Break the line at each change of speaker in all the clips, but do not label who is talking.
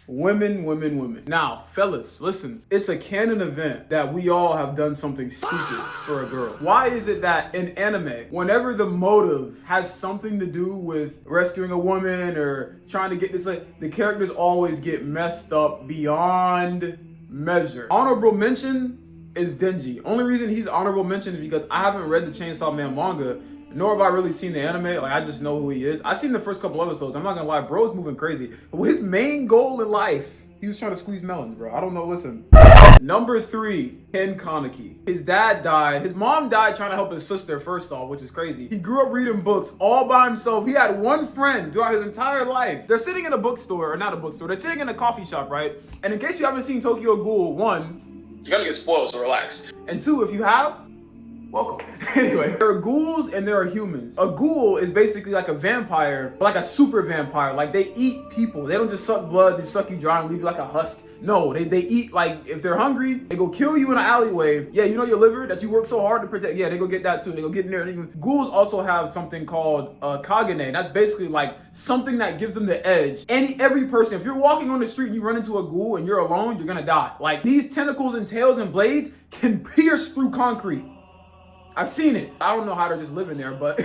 Women, women, women. Now, fellas, listen. It's a canon event that we all have done something stupid for a girl. Why is it that in anime, whenever the motive has something to do with rescuing a woman or trying to get this, like, the characters always get messed up beyond measure? Honorable mention is Denji. Only reason he's honorable mention is because I haven't read the Chainsaw Man manga, nor have I really seen the anime. Like, I just know who he is. I seen the first couple episodes. I'm not gonna lie, bro's moving crazy. But his main goal in life, he was trying to squeeze melons, bro. I don't know, listen. Number 3, Ken Kaneki. His dad died. His mom died trying to help his sister, first off, which is crazy. He grew up reading books all by himself. He had one friend throughout his entire life. They're sitting in a bookstore, or not a bookstore, they're sitting in a coffee shop, right? And in case you haven't seen Tokyo Ghoul, 1,
you're gonna get spoiled, so relax.
and 2, if you have, welcome. Anyway, there are ghouls and there are humans. A ghoul is basically like a vampire, but like a super vampire. Like, they eat people. They don't just suck blood, they suck you dry and leave you like a husk. No, they eat, like, if they're hungry, they go kill you in an alleyway. Yeah, you know your liver that you work so hard to protect? Yeah, they go get that too. They go get in there. Ghouls also have something called Kagane. That's basically like something that gives them the edge. Every person, if you're walking on the street and you run into a ghoul and you're alone, you're gonna die. Like, these tentacles and tails and blades can pierce through concrete. I've seen it. I don't know how they're just living there, but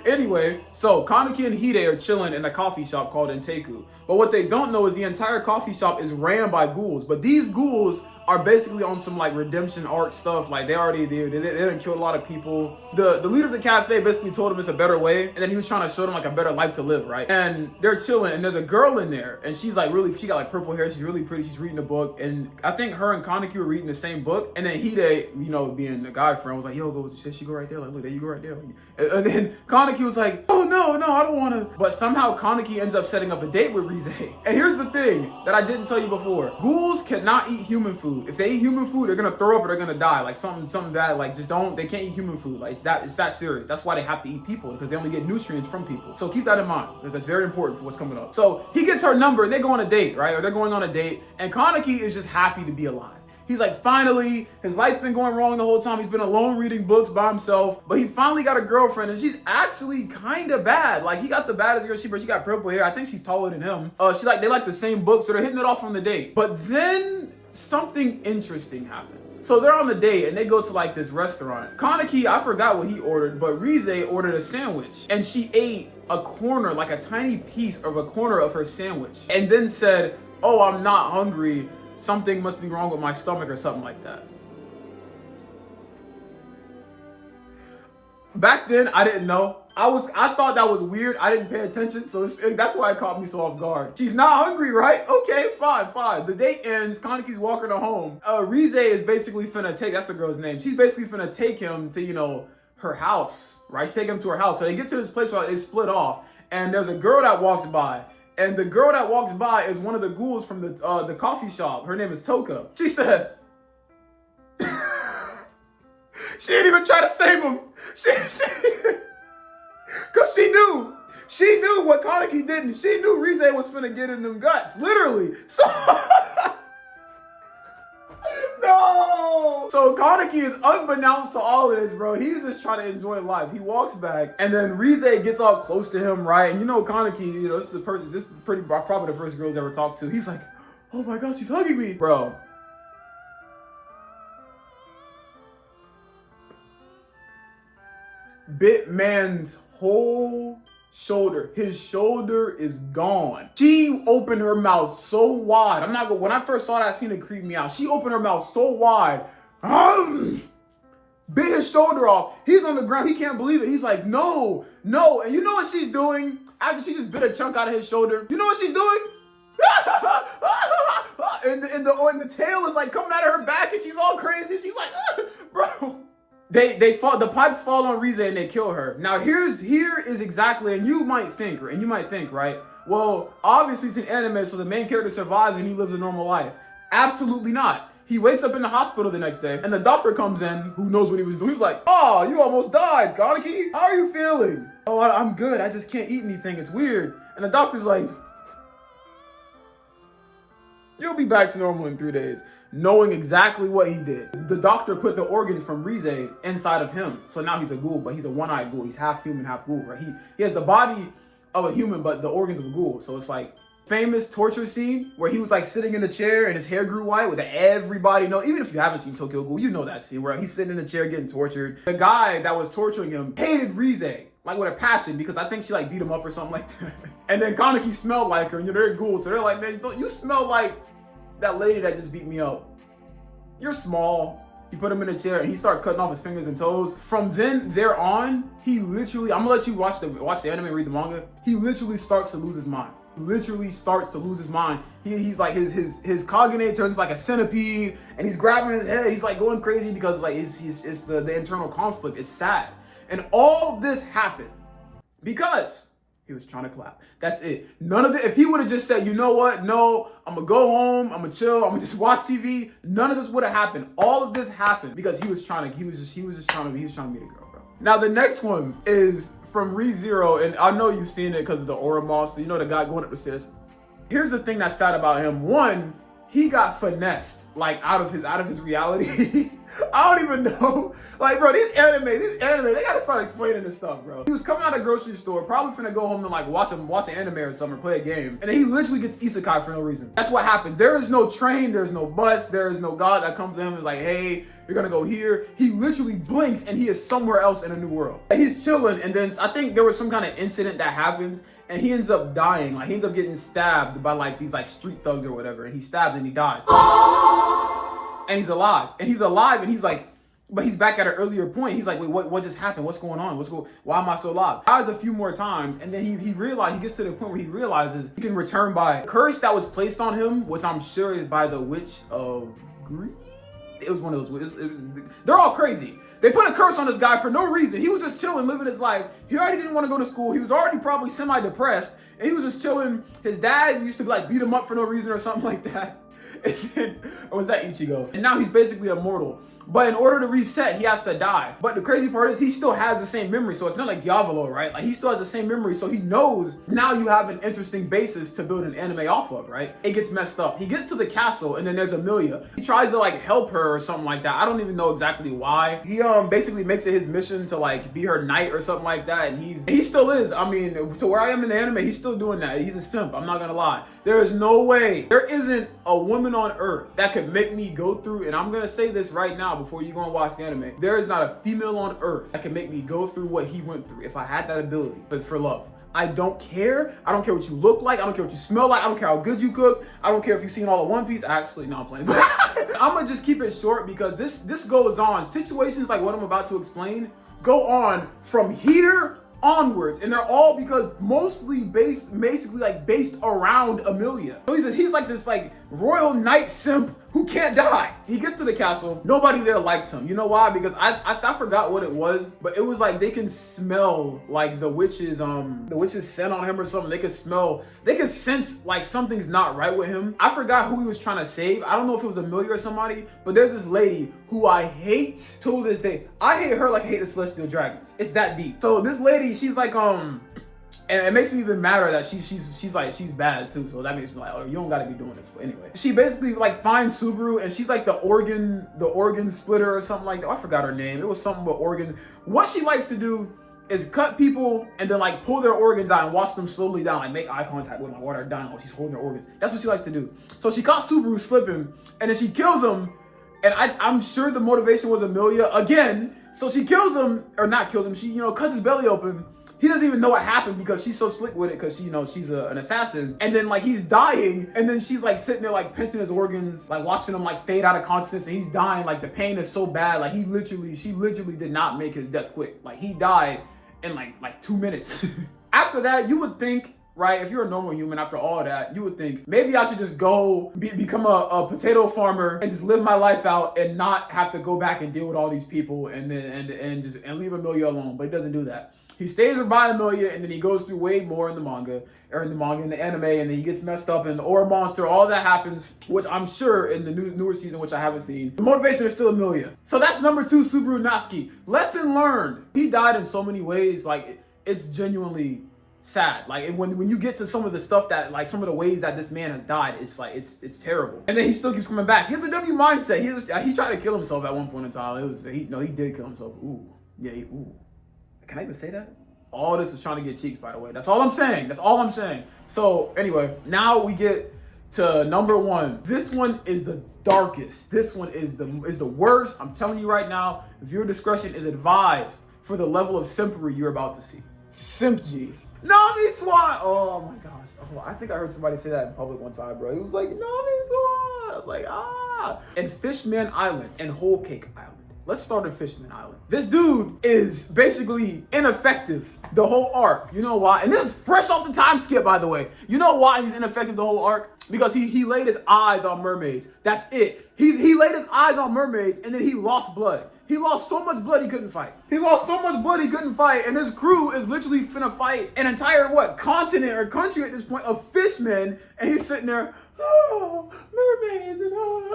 anyway, so Kaneki and Hide are chilling in a coffee shop called Inteku. But what they don't know is the entire coffee shop is ran by ghouls. But these ghouls are basically on some like redemption arc stuff. Like, they done killed a lot of people. The leader of the cafe basically told him it's a better way, and then he was trying to show them like a better life to live, right? And they're chilling, and there's a girl in there, and she's like she got like purple hair, she's really pretty, she's reading a book, and I think her and Kaneki were reading the same book, and then Hide, you know, being a guy friend, was like, yo, go, she go right there, like, look, there you go right there. And then Kaneki was like, oh no, I don't wanna. But somehow Kaneki ends up setting up a date with Rize. And here's the thing that I didn't tell you before. Ghouls cannot eat human food. If they eat human food, they're gonna throw up or they're gonna die. Like, something bad, like, just don't, they can't eat human food. Like, it's that serious. That's why they have to eat people, because they only get nutrients from people. So keep that in mind, because that's very important for what's coming up. So he gets her number and they go on a date, right? Or they're going on a date, and Kaneki is just happy to be alive. He's like, finally, his life's been going wrong the whole time. He's been alone reading books by himself, but he finally got a girlfriend, and she's actually kind of bad. Like, he got the baddest girl, she got purple hair. I think she's taller than him. They like the same books, so they're hitting it off on the date. But then something interesting happens. So they're on the date and they go to like this restaurant. Kaneki, I forgot what he ordered, but Rize ordered a sandwich, and she ate a corner, like a tiny piece of a corner of her sandwich, and then said, oh, I'm not hungry. Something must be wrong with my stomach or something like that. Back then, I didn't know. I thought that was weird. I didn't pay attention, so that's why it caught me so off guard. She's not hungry, right? Okay, fine. The date ends. Kaneki's walking her home. Rize is basically finna take, that's the girl's name. She's basically finna take him to, you know, her house, right? She's taking him to her house. So they get to this place where it's split off, and there's a girl that walks by. And the girl that walks by is one of the ghouls from the coffee shop. Her name is Toka. She said, she didn't even try to save him. Cause she knew what Kaneki did, and she knew Rize was finna get in them guts, literally. So, no. So Kaneki is unbeknownst to all of this, bro. He's just trying to enjoy life. He walks back, and then Rize gets all close to him, right? And you know Kaneki, you know, this is probably the first girl he's ever talked to. He's like, oh my gosh, she's hugging me, bro. Bit man's whole shoulder, his shoulder is gone. She opened her mouth so wide. When I first saw that scene, it creeped me out. She opened her mouth so wide, bit his shoulder off. He's on the ground, he can't believe it. He's like, no. And you know what she's doing? After she just bit a chunk out of his shoulder, you know what she's doing? and the tail is like coming out of her back, and she's all crazy. She's like, bro. They fall, the pipes fall on Rize and they kill her. Now here is exactly, and you might think, right? Well, obviously it's an anime, so the main character survives and he lives a normal life. Absolutely not. He wakes up in the hospital the next day, and the doctor comes in, who knows what he was doing. He was like, oh, you almost died, Kaneki. How are you feeling? Oh, I'm good. I just can't eat anything. It's weird. And the doctor's like, you'll be back to normal in 3 days. Knowing exactly what he did. The doctor put the organs from Rize inside of him. So now he's a ghoul, but he's a one-eyed ghoul. He's half human, half ghoul, right? He has the body of a human, but the organs of a ghoul. So it's like, famous torture scene where he was like sitting in a chair and his hair grew white with everybody know. Even if you haven't seen Tokyo Ghoul, you know that scene where he's sitting in a chair getting tortured. The guy that was torturing him hated Rize like with a passion because I think she like beat him up or something like that. And then Kaneki smelled like her and they're ghouls. So they're like, man, you smell like that lady that just beat me up. You're small. He put him in a chair and he started cutting off his fingers and toes. From then there on, he literally, I'm gonna let you watch the anime and read the manga. He literally starts to lose his mind. He's like his Kagane turns like a centipede and he's grabbing his head. He's like going crazy because like it's the internal conflict. It's sad. And all this happened because he was trying to clap. That's it. None of it. If he would have just said, you know what? No, I'm gonna go home. I'm gonna chill. I'm gonna just watch TV. None of this would have happened. All of this happened because he was trying to meet a girl, bro. Now the next one is from ReZero, and I know you've seen it because of the Aura Mall. So you know the guy going up the stairs. Here's the thing that's sad about him. One, he got finessed like out of his reality. I don't even know. Like, bro, these anime, they gotta start explaining this stuff, bro. He was coming out of the grocery store, probably finna go home and like watch an anime or something, or play a game. And then he literally gets isekai for no reason. That's what happened. There is no train, there's no bus, there is no god that comes to him and is like, hey, you're gonna go here. He literally blinks and he is somewhere else in a new world. He's chilling, and then I think there was some kind of incident that happens and he ends up dying. Like, he ends up getting stabbed by like these like street thugs or whatever, and he's stabbed and he dies. And he's alive. And he's like, but he's back at an earlier point. He's like, wait, what just happened? What's going on? Why am I so alive? Dies a few more times, and then he gets to the point where he realizes he can return by a curse that was placed on him, which I'm sure is by the Witch of Greed. It was one of those. They're all crazy. They put a curse on this guy for no reason. He was just chilling, living his life. He already didn't want to go to school. He was already probably semi-depressed, and he was just chilling. His dad used to like beat him up for no reason or something like that. And then, or was that Ichigo? And now he's basically immortal. But in order to reset, he has to die. But the crazy part is he still has the same memory. So it's not like Diavolo, right? Like, he still has the same memory. So he knows now you have an interesting basis to build an anime off of, right? It gets messed up. He gets to the castle and then there's Emilia. He tries to like help her or something like that. I don't even know exactly why. He basically makes it his mission to like be her knight or something like that. And he still is. I mean, to where I am in the anime, he's still doing that. He's a simp. I'm not gonna lie. There is no way. There isn't a woman on earth that could make me go through, and I'm gonna say this right now before you go and watch the anime. There is not a female on earth that can make me go through what he went through if I had that ability, but for love. I don't care. I don't care what you look like. I don't care what you smell like. I don't care how good you cook. I don't care if you've seen all of One Piece. Actually, no, I'm playing. I'm gonna just keep it short because this goes on. Situations like what I'm about to explain go on from here onwards, and they're all because mostly based around Emilia. So he's like this like royal knight simp who can't die. He gets to the castle, nobody there likes him. You know why? Because I forgot what it was, but it was like they can smell like the witch's scent on him or something. They can sense like something's not right with him. I forgot who he was trying to save. I don't know if it was Emilia or somebody, but there's this lady who I hate to this day. I hate her like I hate the Celestial Dragons. It's that deep. So this lady, she's like and it makes me even madder that she's bad too. So that makes me like, oh, you don't gotta be doing this. But anyway, she basically like finds Subaru and she's like the organ splitter or something like that. I forgot her name. It was something with organ. What she likes to do is cut people and then like pull their organs out and watch them slowly down, like make eye contact with them while they're dying while she's holding their organs. That's what she likes to do. So she caught Subaru slipping and then she kills him. And I'm sure the motivation was Emilia again. So she kills him, or not kills him. She cuts his belly open. He doesn't even know what happened because she's so slick with it because she's an assassin. And then like he's dying and then she's like sitting there like pinching his organs, like watching him like fade out of consciousness, and he's dying. Like the pain is so bad. Like she literally did not make his death quick. Like he died in like 2 minutes. After that, you would think, right, if you're a normal human, after all that, you would think maybe I should just go become a potato farmer and just live my life out and not have to go back and deal with all these people and leave Emilia alone. But he doesn't do that. He stays by Emilia and then he goes through way more in the anime, and then he gets messed up in the Aura Monster. All that happens, which I'm sure in the newer season, which I haven't seen. The motivation is still Emilia. So that's number 2, Subaru Natsuki. Lesson learned. He died in so many ways. Like it's genuinely sad. Like when you get to some of the stuff that like some of the ways that this man has died, it's like it's terrible. And then he still keeps coming back. He has a W mindset. He tried to kill himself at one point in time. He did kill himself. Ooh, yeah. Ooh. Can I even say that? All this is trying to get cheeks, by the way. That's all I'm saying. That's all I'm saying. So anyway, now we get to number one. This one is the darkest. This one is the worst. I'm telling you right now, viewer discretion is advised for the level of simpery you're about to see. Simp G. Nami Swan. Oh my gosh. Oh, I think I heard somebody say that in public one time, bro. He was like, Nami Swan. I was like, ah. And Fishman Island and Whole Cake Island. Let's start at Fishman Island. This dude is basically ineffective the whole arc. You know why? And this is fresh off the time skip, by the way. You know why he's ineffective the whole arc? Because he laid his eyes on mermaids. That's it. He laid his eyes on mermaids and then he lost blood. He lost so much blood he couldn't fight. He lost so much blood he couldn't fight, and his crew is literally finna fight an entire continent or country at this point of fishmen, and he's sitting there, oh, mermaids and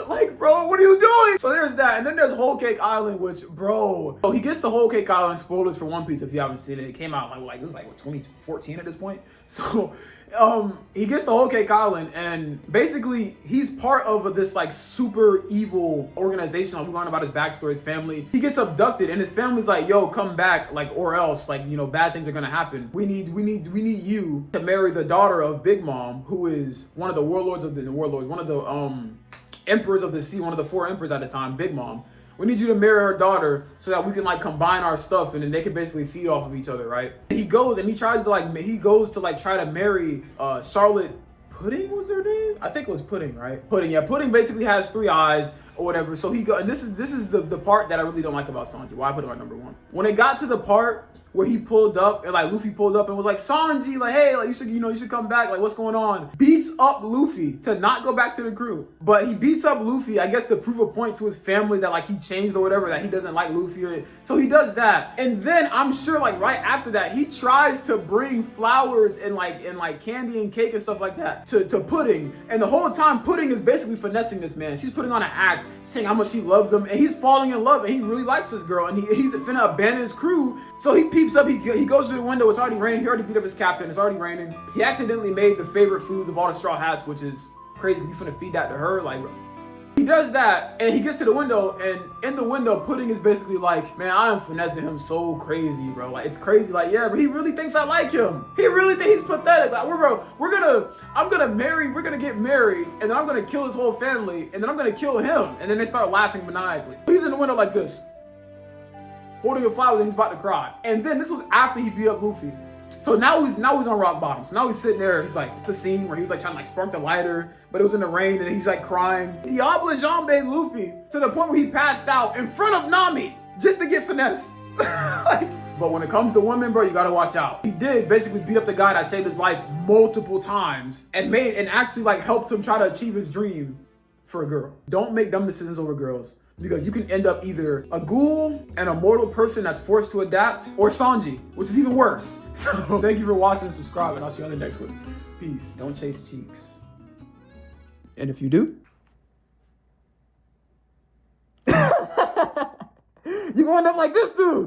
like, bro, what are you doing? So there's that, and then there's Whole Cake Island, which, bro, he gets to Whole Cake Island. Spoilers for One Piece if you haven't seen it. It came out like this is like what, 2014 at this point. So he gets to Whole Cake Island, and basically he's part of this like super evil organization. We learn about his backstory, his family. He gets abducted, and his family's like, "Yo, come back, like, or else, like, you know, bad things are gonna happen. We need you to marry the daughter of Big Mom, who is one of the warlords, one of the emperors of the sea, one of the 4 emperors at the time, Big Mom. We need you to marry her daughter so that we can like combine our stuff and then they can basically feed off of each other, right?" He goes and he tries to try to marry Charlotte Pudding was her name? I think it was Pudding, right? Pudding, yeah. Pudding basically has 3 eyes or whatever. So he go, and this is the part that I really don't like about Sanji. Why I put him at number 1. When it got to the part where he pulled up and like Luffy pulled up and was like, Sanji, like, hey, like you should come back, like what's going on? Beats up Luffy to not go back to the crew. But he beats up Luffy, I guess to prove a point to his family that like he changed or whatever, that he doesn't like Luffy. So he does that. And then I'm sure like right after that, he tries to bring flowers and like candy and cake and stuff like that to Pudding. And the whole time Pudding is basically finessing this man. She's putting on an act, saying how much she loves him, and he's falling in love and he really likes this girl, and he's finna abandon his crew. So he peeps up, he goes to the window, it's already raining, he already beat up his captain, it's already raining. He accidentally made the favorite foods of all the Straw Hats, which is crazy. You finna feed that to her? Like, he does that, and he gets to the window, and in the window, Pudding is basically like, man, I am finessing him so crazy, bro. Like, it's crazy. Like, yeah, but he really thinks I like him. He really thinks he's pathetic. Like, we're gonna get married, and then I'm gonna kill his whole family, and then I'm gonna kill him. And then they start laughing maniacally. He's in the window like this, holding a flower, and he's about to cry. And then this was after he beat up Luffy. So now he's on rock bottom. So now he's sitting there. He's like, it's a scene where he was like trying to like spark the lighter, but it was in the rain, and he's like crying. Diablo Jambe Luffy to the point where he passed out in front of Nami just to get finessed. But when it comes to women, bro, you gotta watch out. He did basically beat up the guy that saved his life multiple times and actually like helped him try to achieve his dream for a girl. Don't make dumb decisions over girls, because you can end up either a ghoul and a mortal person that's forced to adapt, or Sanji, which is even worse. So thank you for watching and subscribe, and I'll see you on the next one. Peace. Don't chase cheeks. And if you do, you gonna end up like this dude.